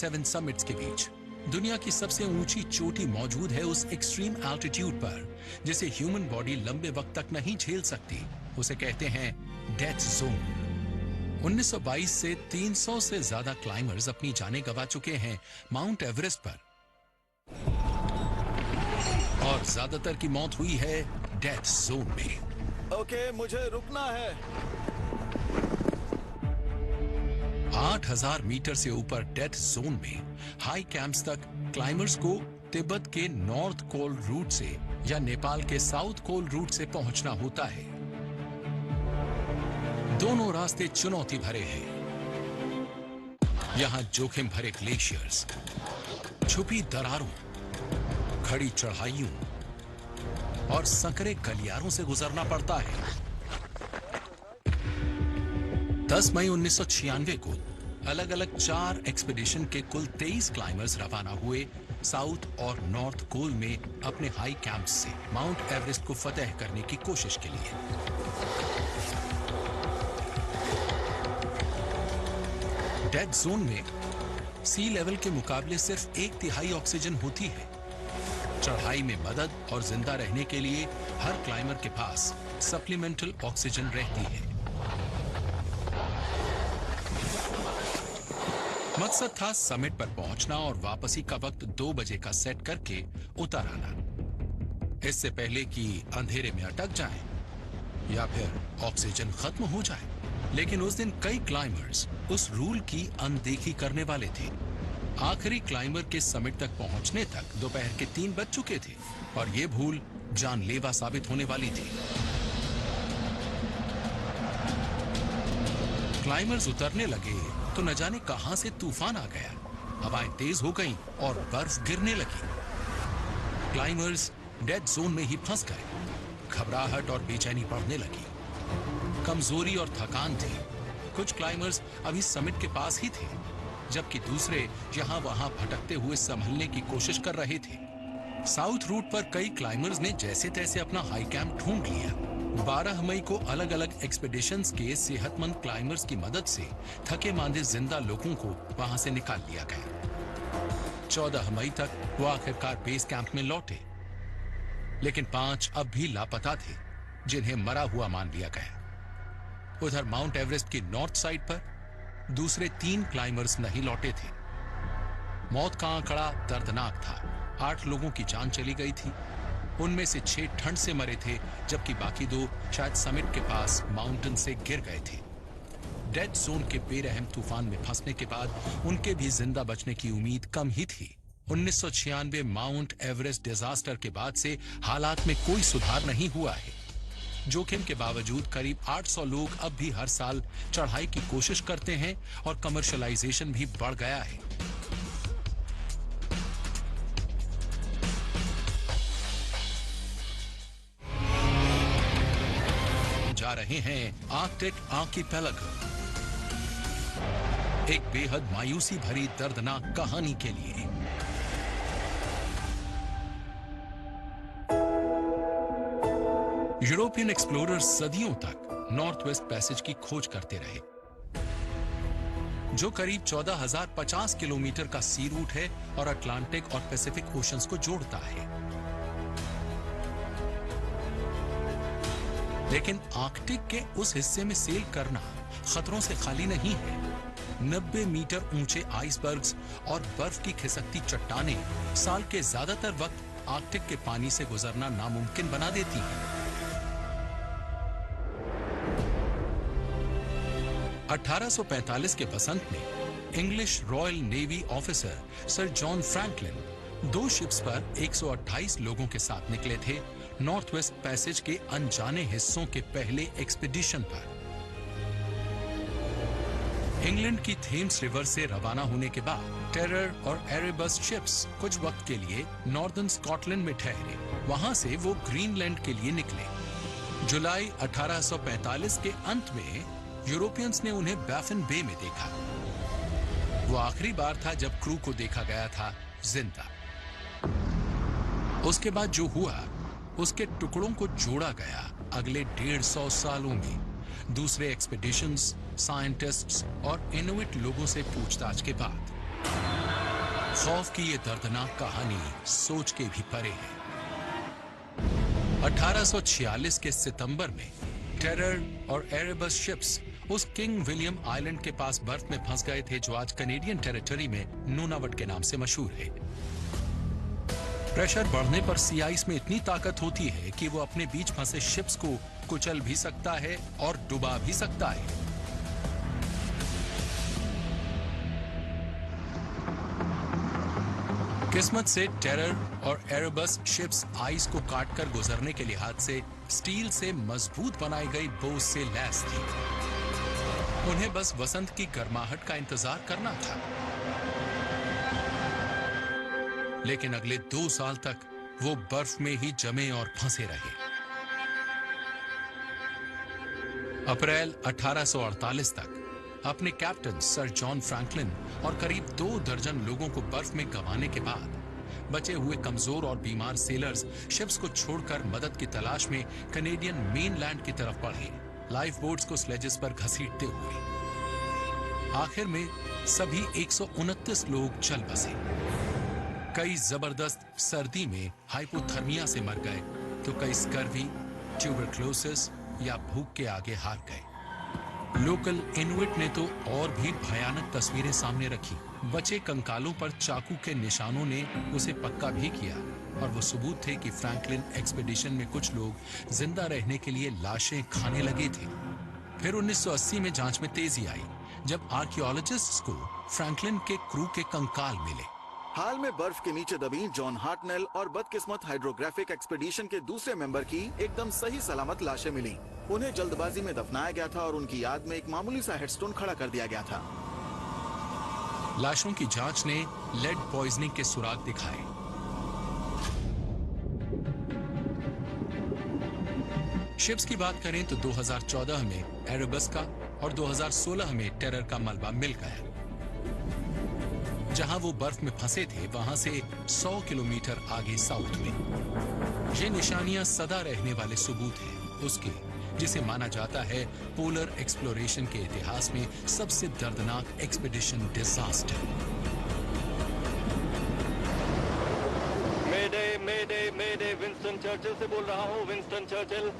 7 summits के बीच। दुनिया की सबसे ऊंची चोटी मौजूद है उस एक्सट्रीम एल्टीट्यूड पर जिसे ह्यूमन बॉडी लंबे वक्त तक नहीं झेल सकती। उसे कहते हैं डेथ जोन। 1922 से 300 से ज्यादा क्लाइंबर्स अपनी जानें गंवा चुके हैं माउंट एवरेस्ट पर, और ज्यादातर की मौत हुई है डेथ जोन में। ओके, मुझे रुकना है। 8000 मीटर से ऊपर डेथ जोन में हाई कैंप्स तक क्लाइंबर्स को तिब्बत के नॉर्थ कोल रूट से या नेपाल के साउथ कोल रूट से पहुंचना होता है। दोनों रास्ते चुनौती भरे हैं। यहां जोखिम भरे ग्लेशियर्स, छुपी दरारों, खड़ी चढ़ाइयों और संकरे गलियारों से गुजरना पड़ता है। 10 मई 1996 को अलग अलग 4 एक्सपीडिशन के कुल 23 क्लाइंबर्स रवाना हुए साउथ और नॉर्थ कोल में अपने हाई कैंप्स से माउंट एवरेस्ट को फतेह करने की कोशिश के लिए। डेथ जोन में सी लेवल के मुकाबले सिर्फ 1/3 ऑक्सीजन होती है। चढ़ाई में मदद और जिंदा रहने के लिए हर क्लाइंबर के पास सप्लीमेंटल ऑक्सीजन रहती है। मकसद था समिट पर पहुंचना और वापसी का वक्त 2 बजे का सेट करके उतर आना, इससे पहले कि अंधेरे में अटक जाएं या फिर ऑक्सीजन खत्म हो जाए। लेकिन उस दिन कई क्लाइंबर्स उस रूल की अनदेखी करने वाले थे। आखिरी क्लाइंबर के समिट तक पहुंचने तक दोपहर के 3 बज चुके थे और ये भूल जानलेवा साबित होने वाली थी। क्लाइंबर्स उतरने लगे तो न जाने कहां से तूफान आ गया। हवाएं तेज हो गईं और बर्फ गिरने लगी। क्लाइंबर्स डेथ जोन में ही फंस गए। घबराहट और बेचैनी बढ़ने लगी। कमजोरी और थकान थी। कुछ क्लाइंबर्स अभी समिट के पास ही थे, जबकि दूसरे यहां वहां भटकते हुए संभलने की कोशिश कर रहे थे। साउथ रूट पर कई क्लाइंबर्स ने जैसे तैसे अपना हाई कैंप ढूंढ लिया। 12 मई को अलग अलग एक्सपीडिशंस के सेहतमंद क्लाइंबर्स की मदद से थके मांदे जिंदा लोगों को वहां से निकाल लिया गया। 14 मई तक वो आखिरकार बेस कैंप में लौटे, लेकिन 5 अब भी लापता थे, जिन्हें मरा हुआ मान लिया गया। उधर माउंट एवरेस्ट की नॉर्थ साइड पर दूसरे 3 क्लाइंबर्स नहीं लौटे थे। मौत का आंकड़ा दर्दनाक था। 8 लोगों की जान चली गई थी। उनमें से 6 ठंड से मरे थे, जबकि बाकी 2 शायद समिट के पास माउंटेन से गिर गए थे। डेथ जोन के बेरहम तूफान में फंसने के बाद उनके भी जिंदा बचने की उम्मीद कम ही थी। 1996 माउंट एवरेस्ट डिजास्टर के बाद से हालात में कोई सुधार नहीं हुआ है। जोखिम के बावजूद करीब 800 लोग अब भी हर साल चढ़ाई की कोशिश करते हैं और कमर्शियलाइजेशन भी बढ़ गया है। जा रहे हैं आर्कटिक आर्किपेलागो, एक बेहद मायूसी भरी दर्दनाक कहानी के लिए। यूरोपियन एक्सप्लोरर्स सदियों तक नॉर्थ वेस्ट पैसेज की खोज करते रहे, जो करीब 14,050 किलोमीटर का सी रूट है और अटलांटिक और पैसिफिक ओशंस को जोड़ता है। लेकिन आर्कटिक के उस हिस्से में सेल करना खतरों से खाली नहीं है। 90 मीटर ऊंचे आइसबर्ग्स और बर्फ की खिसकती चट्टानें साल के ज्यादातर वक्त आर्कटिक के पानी से गुजरना नामुमकिन बना देती हैं। 1845 के बसंत में English royal navy officer sir John Franklin 2 ships पर 128 लोगों के साथ निकले थे नॉर्थ वेस्ट पैसेज के अनजाने हिस्सों के पहले एक्सपीडिशन पर। इंग्लैंड की थेम्स रिवर से रवाना होने के बाद टेरर और एरेबस शिप्स कुछ वक्त के लिए नॉर्दर्न स्कॉटलैंड में ठहरे। वहां से वो ग्रीनलैंड के लिए निकले। जुलाई 1845 के अंत में यूरोपियंस ने उन्हें बैफिन बे में देखा। वो आखिरी बार था जब क्रू को देखा गया था जिंदा। उसके बाद जो हुआ उसके टुकड़ों को जोड़ा गया अगले 150 सालों में दूसरे एक्सपीडिशंस, साइंटिस्ट्स और इनुइट लोगों से पूछताछ के बाद। खौफ की ये दर्दनाक कहानी सोच के भी परे है। 1846 के सितंबर में टेरर और एरेबस शिप्स उस किंग विलियम आइलैंड के पास बर्फ में फंस गए थे जो आज कैनेडियन टेरिटरी में नूनावट के नाम से मशहूर है। प्रेशर बढ़ने पर सी आइस में इतनी ताकत होती है कि वो अपने बीच फंसे शिप्स को कुचल भी सकता है और डुबा भी सकता है। किस्मत से टेरर और एरेबस शिप्स आइस को काटकर गुजरने के लिहाज से स्टील से मजबूत बनाई गई बोझ से लैस थी। उन्हें बस वसंत की गर्माहट का इंतजार करना था। लेकिन अगले 2 साल तक वो बर्फ में ही जमे और फंसे रहे। अप्रैल 1848 तक अपने कैप्टन सर जॉन फ्रैंकलिन और करीब 2 दर्जन लोगों को बर्फ में गंवाने के बाद बचे हुए कमजोर और बीमार सेलर्स शिप्स को छोड़कर मदद की तलाश में कैनेडियन मेनलैंड की तरफ बढ़े, लाइफ बोट्स को स्लेजेस पर घसीटते हुए। आखिर में सभी 129 लोग चल बसे। कई जबरदस्त सर्दी में हाइपोथर्मिया से मर गए तो कई स्कर्वी, ट्यूबरक्लोसिस या भूख के आगे हार गए। लोकल इनुइट ने तो और भी भयानक तस्वीरें सामने रखी। बचे कंकालों पर चाकू के निशानों ने उसे पक्का भी किया और वो सबूत थे कि फ्रैंकलिन एक्सपीडिशन में कुछ लोग जिंदा रहने के लिए लाशें खाने लगे थे। फिर 1980 में जांच में तेजी आई जब आर्कियोलॉजिस्ट्स को फ्रैंकलिन के क्रू के कंकाल मिले। हाल में बर्फ के नीचे दबी जॉन हार्टनेल और बदकिस्मत हाइड्रोग्राफिक एक्सपीडिशन के दूसरे मेंबर की एकदम सही सलामत लाशें मिली। उन्हें जल्दबाजी में दफनाया गया था और उनकी याद में एक मामूली सा हेडस्टोन खड़ा कर दिया गया था। लाशों की जांच ने लेड पॉइजनिंग के सुराग दिखाए। शिप्स की बात करें तो 2014 में एरेबस का और 2016 में टेरर का मलबा मिल गया। जहां वो बर्फ में फंसे थे वहां से 100 किलोमीटर आगे साउथ में। ये निशानियां सदा रहने वाले सबूत हैं उसके, जिसे माना जाता है पोलर एक्सप्लोरेशन के इतिहास में सबसे दर्दनाक एक्सपीडिशन डिजास्टर। मेडे मेडे मेडे, विंस्टन चर्चिल से बोल रहा हूँ। Winston Churchill,